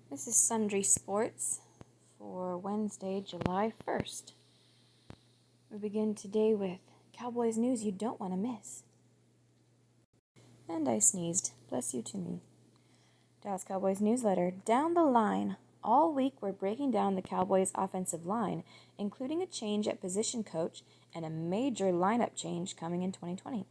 This is Sundry Sports for Wednesday, July 1st. We begin today with Cowboys news you don't want to miss. And I sneezed. Bless you to me. Dallas Cowboys newsletter. Down the line. All week we're breaking down the Cowboys' offensive line, including a change at position coach and a major lineup change coming in 2020.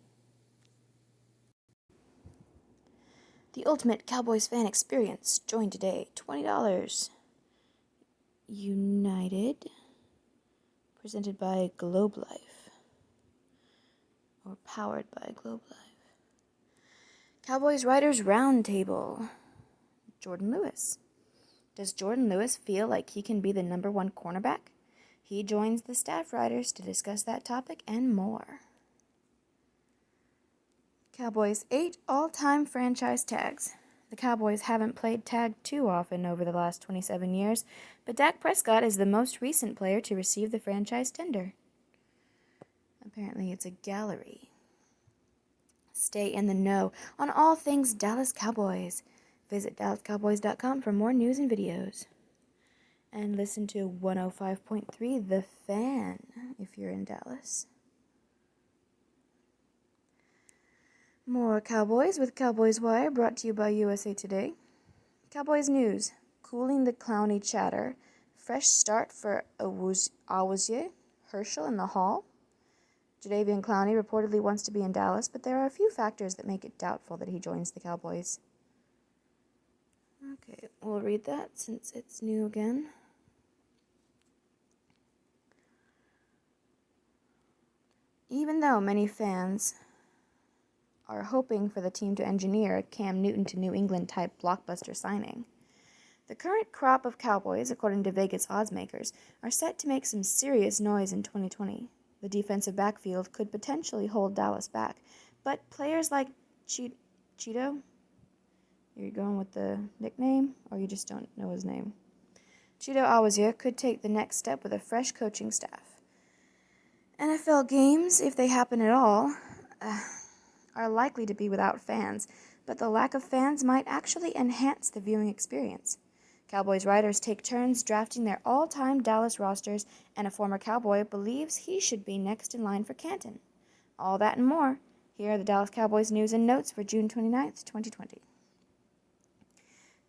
The ultimate Cowboys fan experience. Join today. $20. United. Presented by Globe Life. Or powered by Globe Life. Cowboys Writers Roundtable. Jordan Lewis. Does Jordan Lewis feel like he can be the number one cornerback? He joins the staff writers to discuss that topic and more. Cowboys 8 all-time franchise tags. The Cowboys haven't played tag too often over the last 27 years, but Dak Prescott is the most recent player to receive the franchise tender. Apparently it's a gallery. Stay in the know on all things Dallas Cowboys. Visit DallasCowboys.com for more news and videos. And listen to 105.3 The Fan if you're in Dallas. More Cowboys with Cowboys Wire brought to you by USA Today. Cowboys News. Cooling the Clowney chatter. Fresh start for Awuzie, Herschel in the Hall. Jadeveon Clowney reportedly wants to be in Dallas, but there are a few factors that make it doubtful that he joins the Cowboys. Okay, we'll read that since it's new again. Even though many fans are hoping for the team to engineer a Cam Newton to New England type blockbuster signing, the current crop of Cowboys, according to Vegas odds makers, are set to make some serious noise in 2020. The defensive backfield could potentially hold Dallas back, but players like Cheeto, are you going with the nickname, or you just don't know his name? Cheeto Awuzie could take the next step with a fresh coaching staff. NFL games, if they happen at all, are likely to be without fans, but the lack of fans might actually enhance the viewing experience. Cowboys writers take turns drafting their all-time Dallas rosters, and a former Cowboy believes he should be next in line for Canton. All that and more. Here are the Dallas Cowboys news and notes for June 29th, 2020.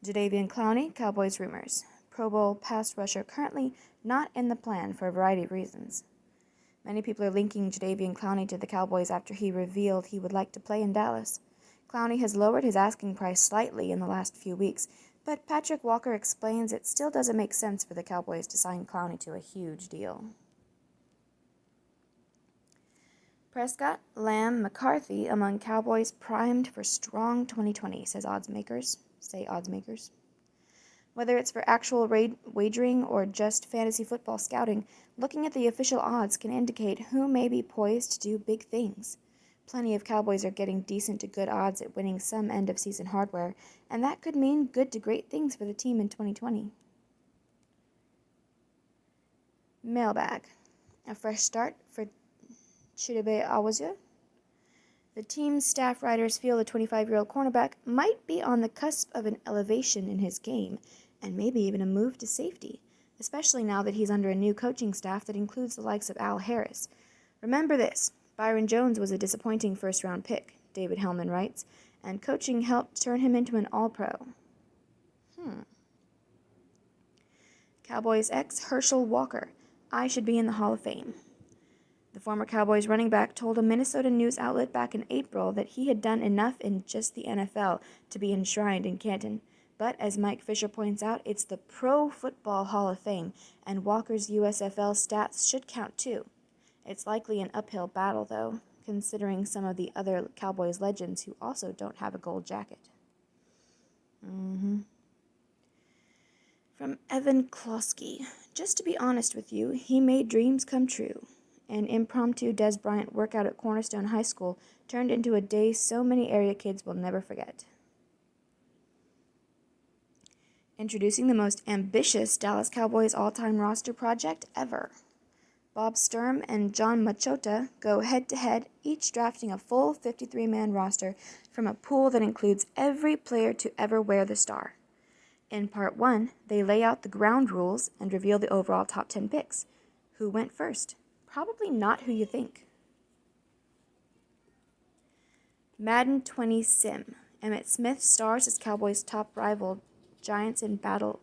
Jadeveon Clowney, Cowboys rumors. Pro Bowl pass rusher currently not in the plan for a variety of reasons. Many people are linking Jadeveon Clowney to the Cowboys after he revealed he would like to play in Dallas. Clowney has lowered his asking price slightly in the last few weeks, but Patrick Walker explains it still doesn't make sense for the Cowboys to sign Clowney to a huge deal. Prescott, Lamb, McCarthy among Cowboys primed for strong 2020, odds makers. Whether it's for actual wagering or just fantasy football scouting, looking at the official odds can indicate who may be poised to do big things. Plenty of Cowboys are getting decent to good odds at winning some end-of-season hardware, and that could mean good to great things for the team in 2020. Mailbag. A fresh start for Chidobe Awuzie. The team's staff writers feel the 25-year-old cornerback might be on the cusp of an elevation in his game, and maybe even a move to safety, especially now that he's under a new coaching staff that includes the likes of Al Harris. Remember this, Byron Jones was a disappointing first-round pick, David Hellman writes, and coaching helped turn him into an All-Pro. Cowboys ex Herschel Walker. I should be in the Hall of Fame. The former Cowboys running back told a Minnesota news outlet back in April that he had done enough in just the NFL to be enshrined in Canton. But as Mike Fisher points out, it's the Pro Football Hall of Fame, and Walker's USFL stats should count too. It's likely an uphill battle, though, considering some of the other Cowboys legends who also don't have a gold jacket. From Evan Klosky. Just to be honest with you, he made dreams come true. An impromptu Des Bryant workout at Cornerstone High School turned into a day so many area kids will never forget. Introducing the most ambitious Dallas Cowboys all-time roster project ever. Bob Sturm and John Machota go head-to-head, each drafting a full 53-man roster from a pool that includes every player to ever wear the star. In part 1, they lay out the ground rules and reveal the overall top 10 picks. Who went first? Probably not who you think. Madden 20 Sim. Emmitt Smith stars as Cowboys' top rival Giants in battle.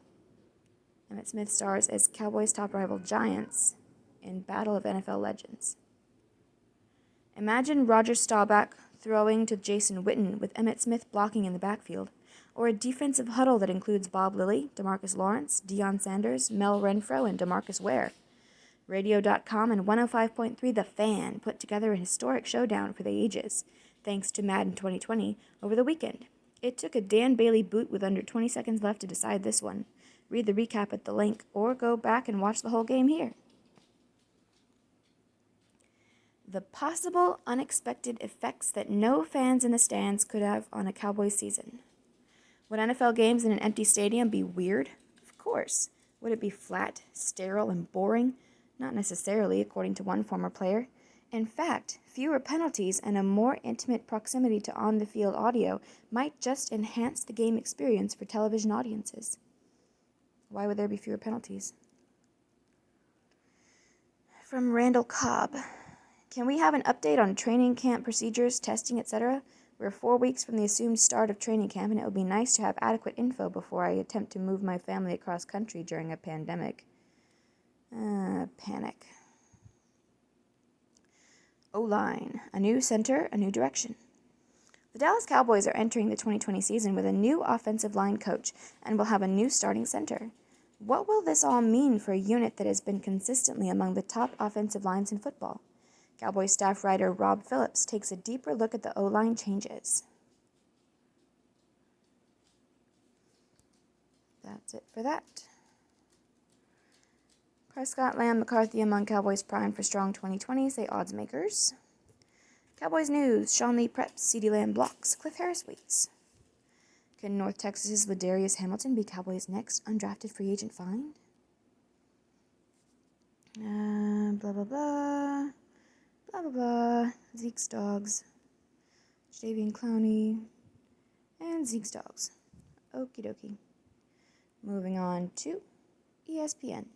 Emmitt Smith stars as Cowboys' top rival Giants in Battle of NFL Legends. Imagine Roger Staubach throwing to Jason Witten with Emmitt Smith blocking in the backfield, or a defensive huddle that includes Bob Lilly, DeMarcus Lawrence, Deion Sanders, Mel Renfro, and DeMarcus Ware. Radio.com and 105.3 The Fan put together a historic showdown for the ages, thanks to Madden 2020, over the weekend. It took a Dan Bailey boot with under 20 seconds left to decide this one. Read the recap at the link, or go back and watch the whole game here. The possible unexpected effects that no fans in the stands could have on a Cowboys season. Would NFL games in an empty stadium be weird? Of course. Would it be flat, sterile, and boring? Not necessarily, according to one former player. In fact, fewer penalties and a more intimate proximity to on-the-field audio might just enhance the game experience for television audiences. Why would there be fewer penalties? From Randall Cobb. Can we have an update on training camp procedures, testing, etc.? We're 4 weeks from the assumed start of training camp, and it would be nice to have adequate info before I attempt to move my family across country during a pandemic. Panic. O-line. A new center, a new direction. The Dallas Cowboys are entering the 2020 season with a new offensive line coach and will have a new starting center. What will this all mean for a unit that has been consistently among the top offensive lines in football? Cowboys staff writer Rob Phillips takes a deeper look at the O-line changes. That's it for that. Prescott, Lamb, McCarthy among Cowboys primed for strong 2020, say odds makers. Cowboys news, Sean Lee preps, CeeDee Lamb blocks, Cliff Harris waits. Can North Texas's Ladarius Hamilton be Cowboys' next undrafted free agent find? Blah, blah, blah. Blah, blah, blah. Zeke's dogs. Jadavian Clowney. And Zeke's dogs. Okie dokie. Moving on to ESPN.